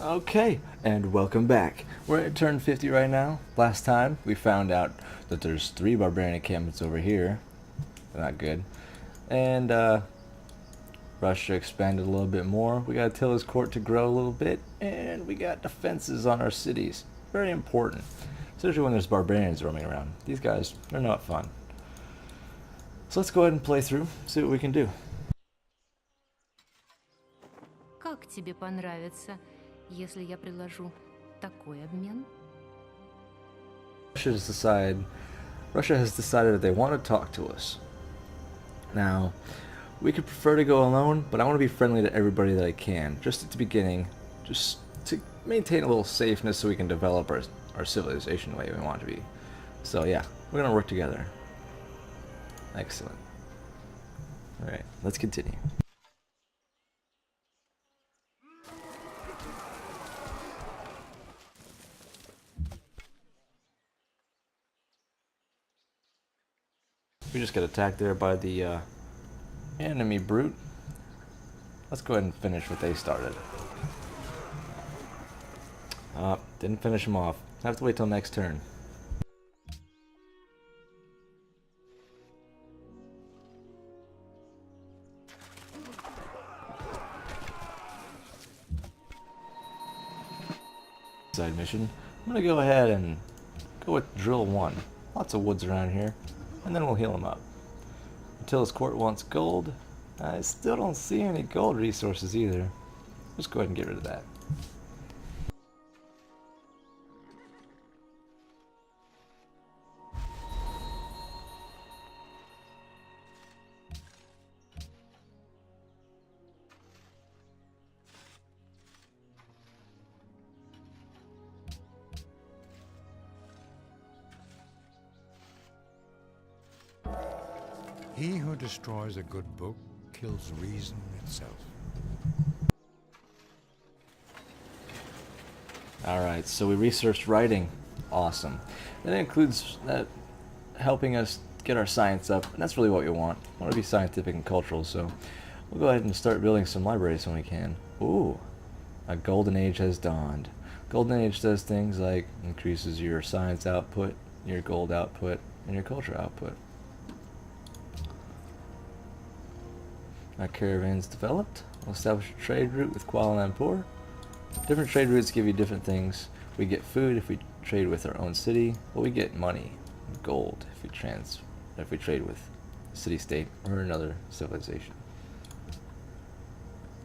Okay, and welcome back. We're at turn 50 right now. Last time we found out that there's 3 barbarian encampments over here. Not good. And Russia expanded a little bit more. We got Attila's court to grow a little bit, and we got defenses on our cities. Very important, especially when there's barbarians roaming around. These guys, they're not fun. So let's go ahead and play through, see what we can do. Как тебе понравится, если я предложу такой обмен? Russia has decided that they want to talk to us. Now, we could prefer to go alone, but I want to be friendly to everybody that I can, just at the beginning, just to maintain a little safeness so we can develop our civilization the way we want to be. So yeah, we're going to work together. Excellent. Alright, let's continue. We just got attacked there by the enemy brute. Let's go ahead and finish what they started. Didn't finish them off. Have to wait till next turn. Side mission. I'm gonna go ahead and go with drill 1. Lots of woods around here, and then we'll heal him up. Attila's court wants gold. I still don't see any gold resources either. Just go ahead and get rid of that. He who destroys a good book kills reason itself. Alright, so we researched writing. Awesome. That includes helping us get our science up, and that's really what we want. We want to be scientific and cultural, so we'll go ahead and start building some libraries when we can. Ooh, a golden age has dawned. Golden age does things like increases your science output, your gold output, and your culture output. Our caravans developed. We'll establish a trade route with Kuala Lumpur. Different trade routes give you different things. We get food if we trade with our own city, but we get money, gold, if we trade with a city-state or another civilization.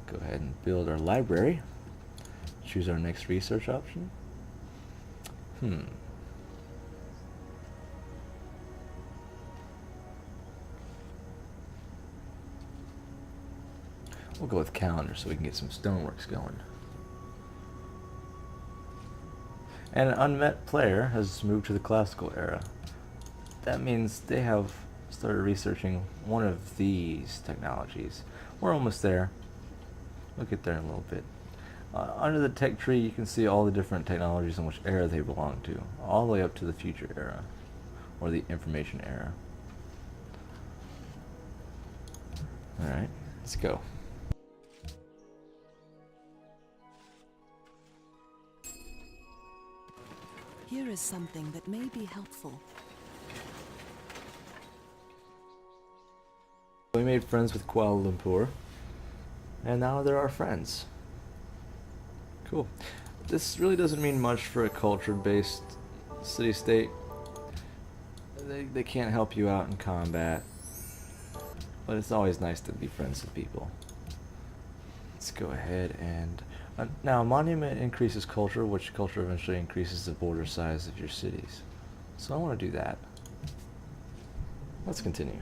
Go ahead and build our library. Choose our next research option. We'll go with calendar so we can get some stoneworks going. And an unmet player has moved to the classical era. That means they have started researching one of these technologies. We're almost there. We'll get there in a little bit. Under the tech tree, you can see all the different technologies and which era they belong to, all the way up to the future era, or the information era. Alright, let's go. Here is something that may be helpful. We made friends with Kuala Lumpur, and now they're our friends. Cool. This really doesn't mean much for a culture-based city-state. They can't help you out in combat, but it's always nice to be friends with people. Let's go ahead and... now, a monument increases culture, which culture eventually increases the border size of your cities. So I want to do that. Let's continue.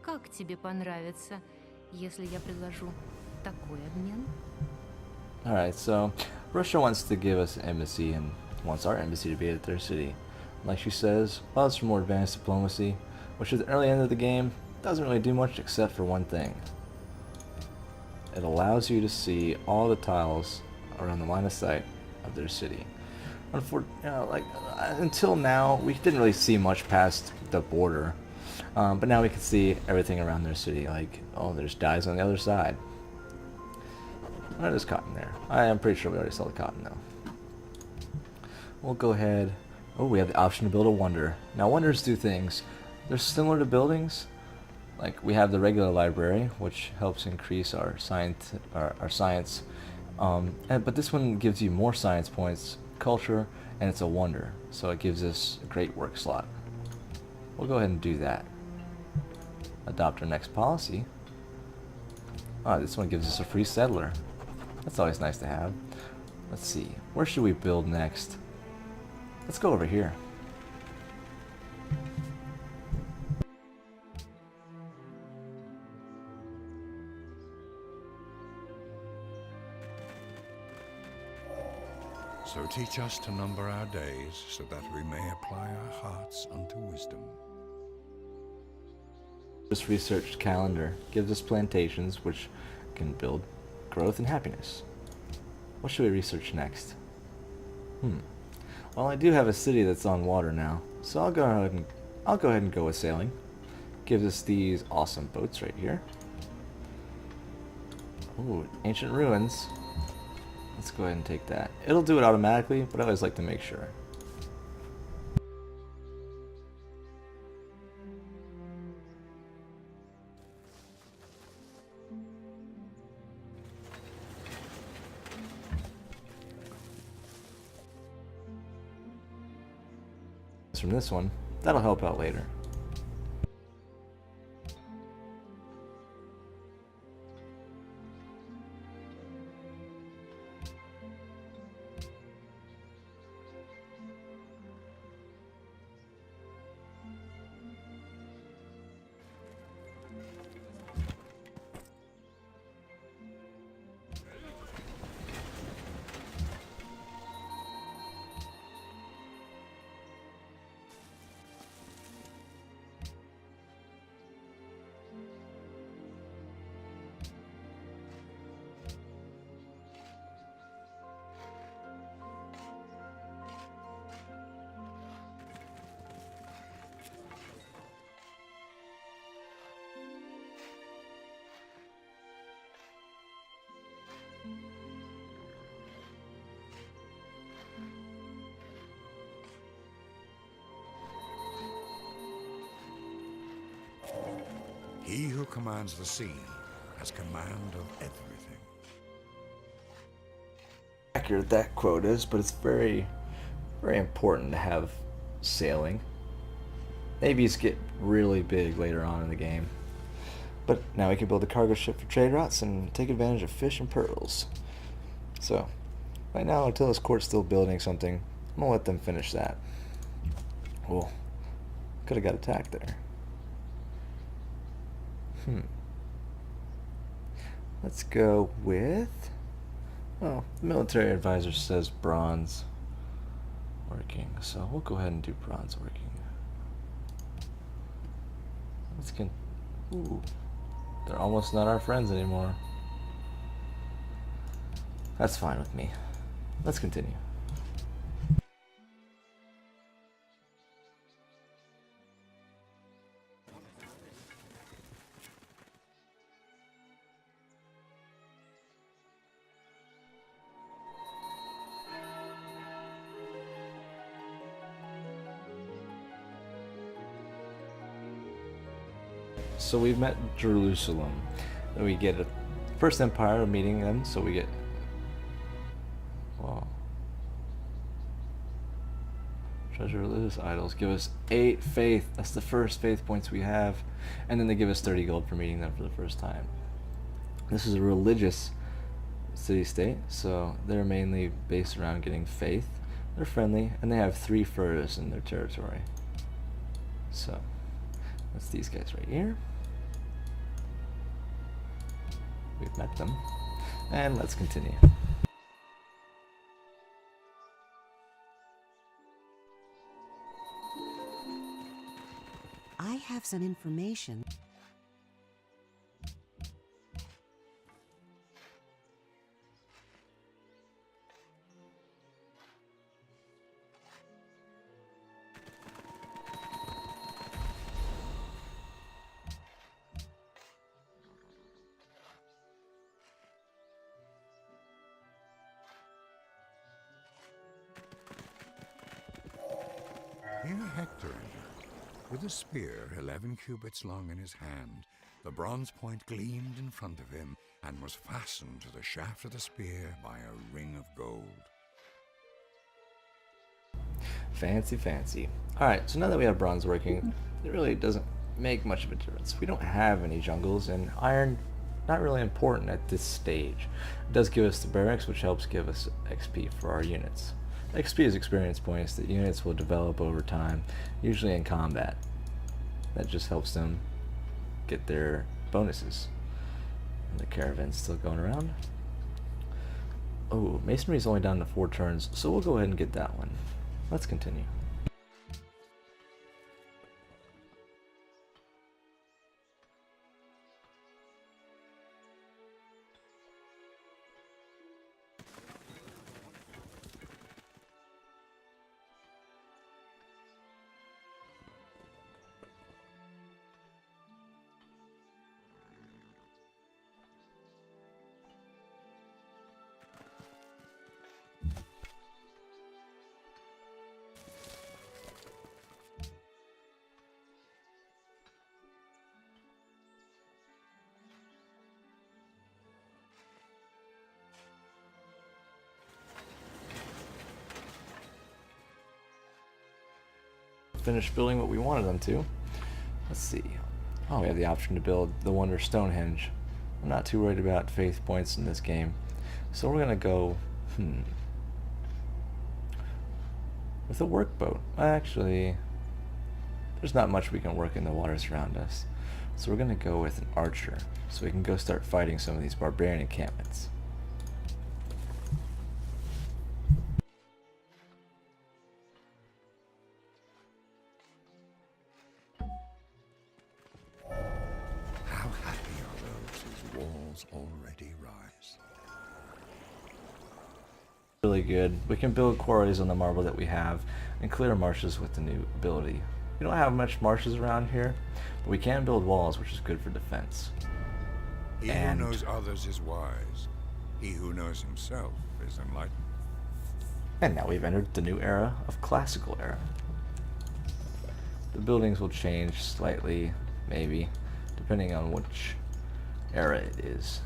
Как тебе понравится, если я предложу такой обмен? Alright, so Russia wants to give us an embassy and wants our embassy to be at their city. Like she says, allows for more advanced diplomacy, which at the early end of the game doesn't really do much except for one thing. It allows you to see all the tiles around the line of sight of their city. Until now, we didn't really see much past the border, but now we can see everything around their city. Like, oh, there's dyes on the other side. Oh, there's cotton there. I am pretty sure we already saw the cotton though. We'll go ahead. Oh, we have the option to build a wonder. Now, wonders do things. They're similar to buildings. Like, we have the regular library, which helps increase our science, but this one gives you more science points, culture, and it's a wonder, so it gives us a great work slot. We'll go ahead and do that. Adopt our next policy. This one gives us a free settler. That's always nice to have. Let's see, where should we build next? Let's go over here. So teach us to number our days, so that we may apply our hearts unto wisdom. This research calendar gives us plantations which can build growth and happiness. What should we research next? Well, I do have a city that's on water now, so I'll go ahead and go with sailing. Gives us these awesome boats right here. Ooh, ancient ruins. Let's go ahead and take that. It'll do it automatically, but I always like to make sure. From this one, that'll help out later. He who commands the sea has command of everything. Accurate that quote is, but it's very, very important to have sailing. Navies get really big later on in the game. But now we can build a cargo ship for trade routes and take advantage of fish and pearls. So, right now, until this court's still building something, I'm gonna let them finish that. Oh, could have got attacked there. Let's go with... Well, the military advisor says bronze working, so we'll go ahead and do bronze working. Ooh, they're almost not our friends anymore. That's fine with me. Let's continue. So we've met Jerusalem. Then we get a First Empire meeting them, so we get... Wow. Treasure religious idols. Give us 8 faith. That's the first faith points we have. And then they give us 30 gold for meeting them for the first time. This is a religious city-state, so they're mainly based around getting faith. They're friendly, and they have 3 furs in their territory. So, that's these guys right here. we've met them. And let's continue. I have some information. Here Hector entered, with a spear 11 cubits long in his hand. The bronze point gleamed in front of him and was fastened to the shaft of the spear by a ring of gold. Fancy, fancy. Alright, so now that we have bronze working, it really doesn't make much of a difference. We don't have any jungles, and iron, not really important at this stage. It does give us the barracks, which helps give us XP for our units. XP is experience points that units will develop over time, usually in combat. That just helps them get their bonuses. And the caravan's still going around. Oh, masonry is only down to 4 turns, so we'll go ahead and get that one. Let's continue. Finish building what we wanted them to. Let's see. Oh, we have the option to build the Wonder Stonehenge. I'm not too worried about faith points in this game, so we're gonna go with a workboat. Actually, there's not much we can work in the waters around us, so we're gonna go with an archer, so we can go start fighting some of these barbarian encampments. Already rise. Really good. We can build quarries on the marble that we have and clear marshes with the new ability. We don't have much marshes around here, but we can build walls, which is good for defense. He who knows others is wise. He who knows himself is enlightened. And now we've entered the new era of classical era. The buildings will change slightly, maybe, depending on which era it is.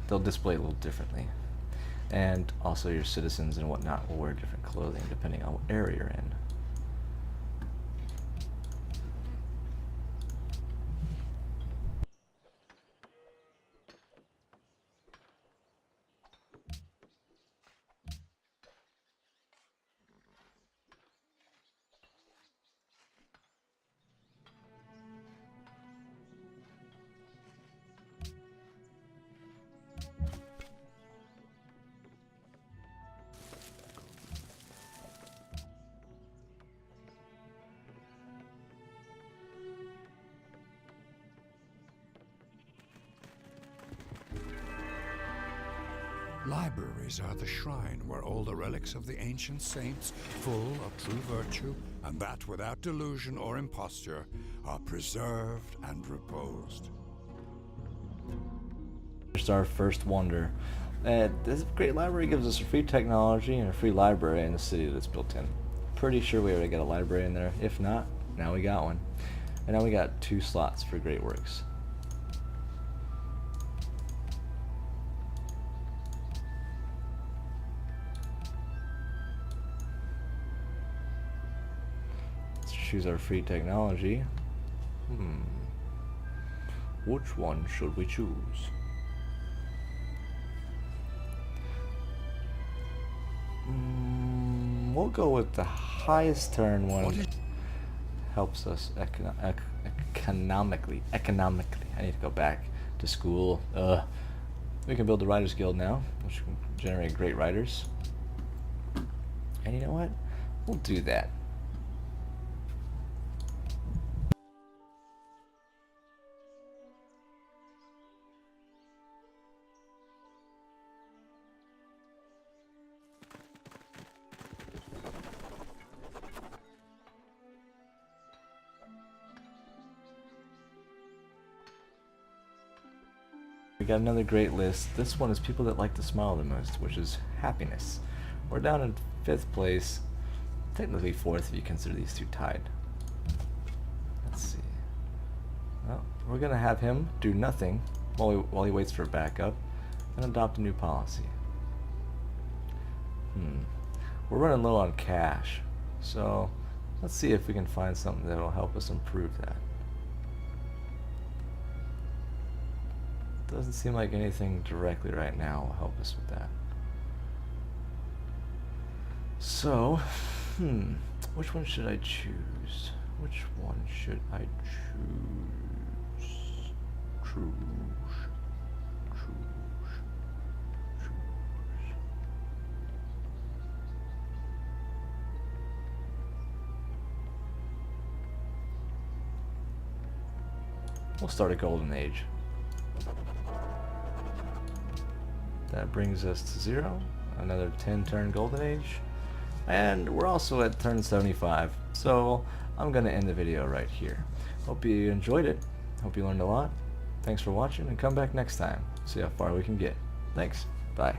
They'll display a little differently, and also your citizens and whatnot will wear different clothing depending on what area you're in. Libraries are the shrine where all the relics of the ancient saints, full of true virtue, and that without delusion or imposture, are preserved and reposed. It's our first wonder. This great library gives us a free technology and a free library in the city that it's built in. Pretty sure we already got a library in there. If not, now we got one. And now we got 2 slots for great works. Choose our free technology. Which one should we choose? We'll go with the highest turn one. Helps us economically. I need to go back to school. We can build the Riders Guild now, which can generate great riders. And you know what? We'll do that. We got another great list. This one is people that like to smile the most, which is happiness. We're down in 5th place, technically 4th if you consider these two tied. Let's see. Well, we're gonna have him do nothing while he waits for backup and adopt a new policy. We're running low on cash, so let's see if we can find something that will help us improve that. Doesn't seem like anything directly right now will help us with that. So, which one should I choose? Which one should I choose? Choose. We'll start a golden age. That brings us to 0. Another 10-turn golden age. And we're also at turn 75. So I'm going to end the video right here. Hope you enjoyed it. Hope you learned a lot. Thanks for watching, and come back next time. See how far we can get. Thanks. Bye.